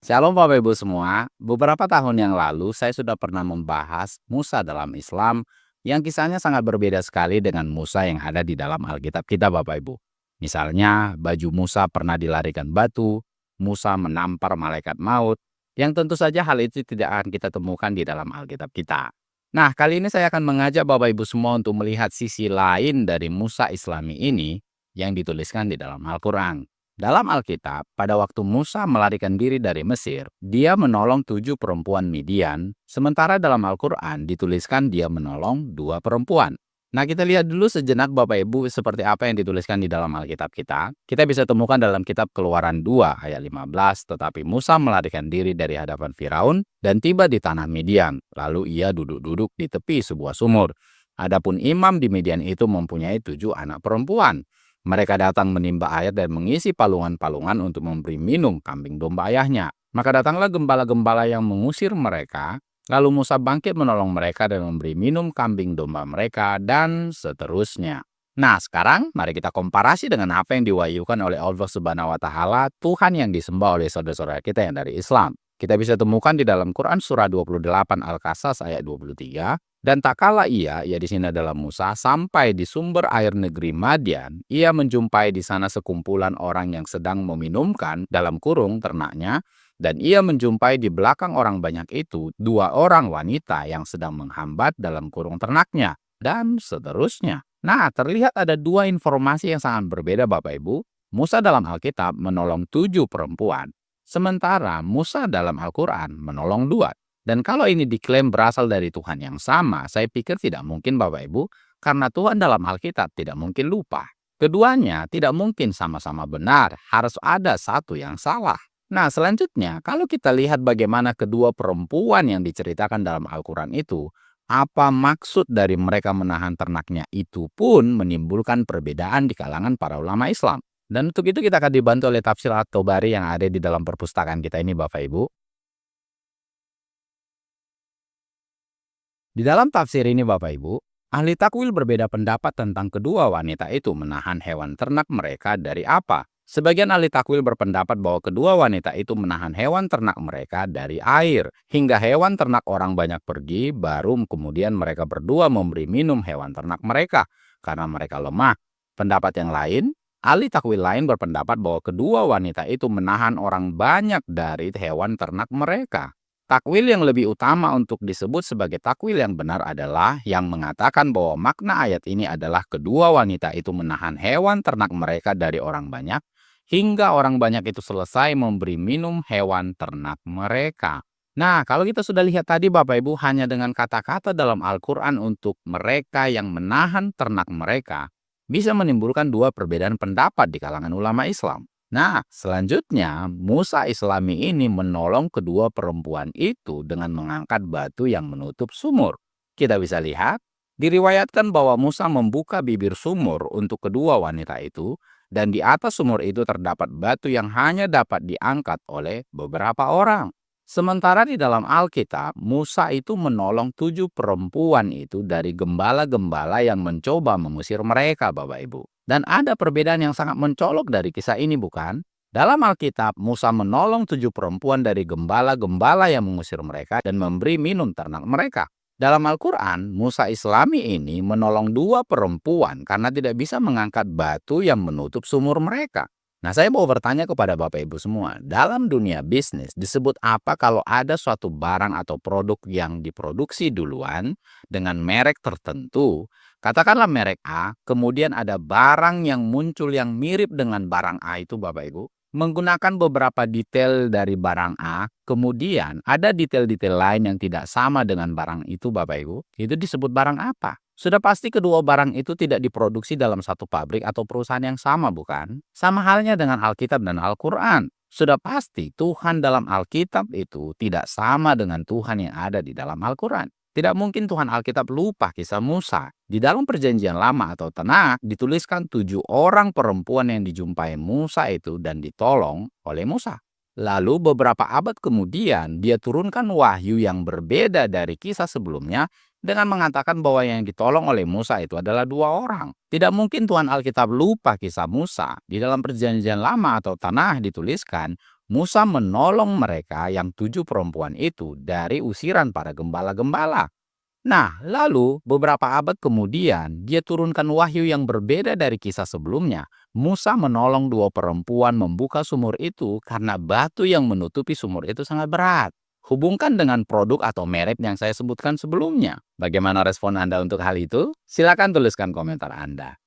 Shalom Bapak Ibu semua, beberapa tahun yang lalu saya sudah pernah membahas Musa dalam Islam yang kisahnya sangat berbeda sekali dengan Musa yang ada di dalam Alkitab kita Bapak Ibu. Misalnya baju Musa pernah dilarikan batu, Musa menampar malaikat maut, yang tentu saja hal itu tidak akan kita temukan di dalam Alkitab kita. Nah, kali ini saya akan mengajak Bapak Ibu semua untuk melihat sisi lain dari Musa Islami ini yang dituliskan di dalam Al-Quran. Dalam Alkitab, pada waktu Musa melarikan diri dari Mesir, dia menolong 7 perempuan Midian, sementara dalam Al-Quran dituliskan dia menolong 2 perempuan. Nah, kita lihat dulu sejenak Bapak Ibu seperti apa yang dituliskan di dalam Alkitab kita. Kita bisa temukan dalam kitab Keluaran 2 ayat 15, tetapi Musa melarikan diri dari hadapan Firaun dan tiba di tanah Midian. Lalu ia duduk-duduk di tepi sebuah sumur. Adapun imam di Midian itu mempunyai 7 anak perempuan. Mereka datang menimba air dan mengisi palungan-palungan untuk memberi minum kambing domba ayahnya. Maka datanglah gembala-gembala yang mengusir mereka. Lalu Musa bangkit menolong mereka dan memberi minum kambing domba mereka dan seterusnya. Nah, sekarang mari kita komparasi dengan apa yang diwahyukan oleh Allah Subhanahu wa taala, Tuhan yang disembah oleh saudara-saudara kita yang dari Islam. Kita bisa temukan di dalam Quran surah 28 Al-Qasas ayat 23. Dan tak kala ia di sini adalah Musa, sampai di sumber air negeri Madian, ia menjumpai di sana sekumpulan orang yang sedang meminumkan dalam kurung ternaknya, dan ia menjumpai di belakang orang banyak itu 2 orang wanita yang sedang menghambat dalam kurung ternaknya, dan seterusnya. Nah, terlihat ada 2 informasi yang sangat berbeda Bapak Ibu. Musa dalam Alkitab menolong 7 perempuan, sementara Musa dalam Al-Quran menolong 2. Dan kalau ini diklaim berasal dari Tuhan yang sama, saya pikir tidak mungkin Bapak Ibu, karena Tuhan dalam Alkitab tidak mungkin lupa. Keduanya tidak mungkin sama-sama benar, harus ada satu yang salah. Nah, selanjutnya, kalau kita lihat bagaimana kedua perempuan yang diceritakan dalam Al-Quran itu, apa maksud dari mereka menahan ternaknya itu pun menimbulkan perbedaan di kalangan para ulama Islam. Dan untuk itu kita akan dibantu oleh tafsir At-Tabari yang ada di dalam perpustakaan kita ini Bapak Ibu. Di dalam tafsir ini Bapak Ibu, ahli takwil berbeda pendapat tentang kedua wanita itu menahan hewan ternak mereka dari apa. Sebagian ahli takwil berpendapat bahwa kedua wanita itu menahan hewan ternak mereka dari air. Hingga hewan ternak orang banyak pergi, baru kemudian mereka berdua memberi minum hewan ternak mereka karena mereka lemah. Pendapat yang lain, ahli takwil lain berpendapat bahwa kedua wanita itu menahan orang banyak dari hewan ternak mereka. Takwil yang lebih utama untuk disebut sebagai takwil yang benar adalah yang mengatakan bahwa makna ayat ini adalah kedua wanita itu menahan hewan ternak mereka dari orang banyak, hingga orang banyak itu selesai memberi minum hewan ternak mereka. Nah, kalau kita sudah lihat tadi Bapak Ibu, hanya dengan kata-kata dalam Al-Quran untuk mereka yang menahan ternak mereka, bisa menimbulkan 2 perbedaan pendapat di kalangan ulama Islam. Nah, selanjutnya Musa Islami ini menolong kedua perempuan itu dengan mengangkat batu yang menutup sumur. Kita bisa lihat, diriwayatkan bahwa Musa membuka bibir sumur untuk kedua wanita itu, dan di atas sumur itu terdapat batu yang hanya dapat diangkat oleh beberapa orang. Sementara di dalam Alkitab, Musa itu menolong 7 perempuan itu dari gembala-gembala yang mencoba mengusir mereka, Bapak Ibu. Dan ada perbedaan yang sangat mencolok dari kisah ini, bukan? Dalam Alkitab, Musa menolong 7 perempuan dari gembala-gembala yang mengusir mereka dan memberi minum ternak mereka. Dalam Al-Quran, Musa Islami ini menolong 2 perempuan karena tidak bisa mengangkat batu yang menutup sumur mereka. Nah, saya mau bertanya kepada Bapak Ibu semua, dalam dunia bisnis disebut apa kalau ada suatu barang atau produk yang diproduksi duluan dengan merek tertentu, katakanlah merek A, kemudian ada barang yang muncul yang mirip dengan barang A itu Bapak Ibu, menggunakan beberapa detail dari barang A, kemudian ada detail-detail lain yang tidak sama dengan barang itu Bapak Ibu, itu disebut barang apa? Sudah pasti kedua barang itu tidak diproduksi dalam satu pabrik atau perusahaan yang sama, bukan? Sama halnya dengan Alkitab dan Al-Quran. Sudah pasti Tuhan dalam Alkitab itu tidak sama dengan Tuhan yang ada di dalam Al-Quran. Tidak mungkin Tuhan Alkitab lupa kisah Musa. Di dalam perjanjian lama atau Tanakh dituliskan 7 orang perempuan yang dijumpai Musa itu dan ditolong oleh Musa. Lalu beberapa abad kemudian dia turunkan wahyu yang berbeda dari kisah sebelumnya dengan mengatakan bahwa yang ditolong oleh Musa itu adalah 2 orang. Tidak mungkin Tuhan Alkitab lupa kisah Musa. Di dalam perjanjian lama atau Tanakh dituliskan Musa menolong mereka yang 7 perempuan itu dari usiran para gembala-gembala. Nah, lalu beberapa abad kemudian dia turunkan wahyu yang berbeda dari kisah sebelumnya. Musa menolong 2 perempuan membuka sumur itu karena batu yang menutupi sumur itu sangat berat. Hubungkan dengan produk atau merek yang saya sebutkan sebelumnya. Bagaimana respon Anda untuk hal itu? Silakan tuliskan komentar Anda.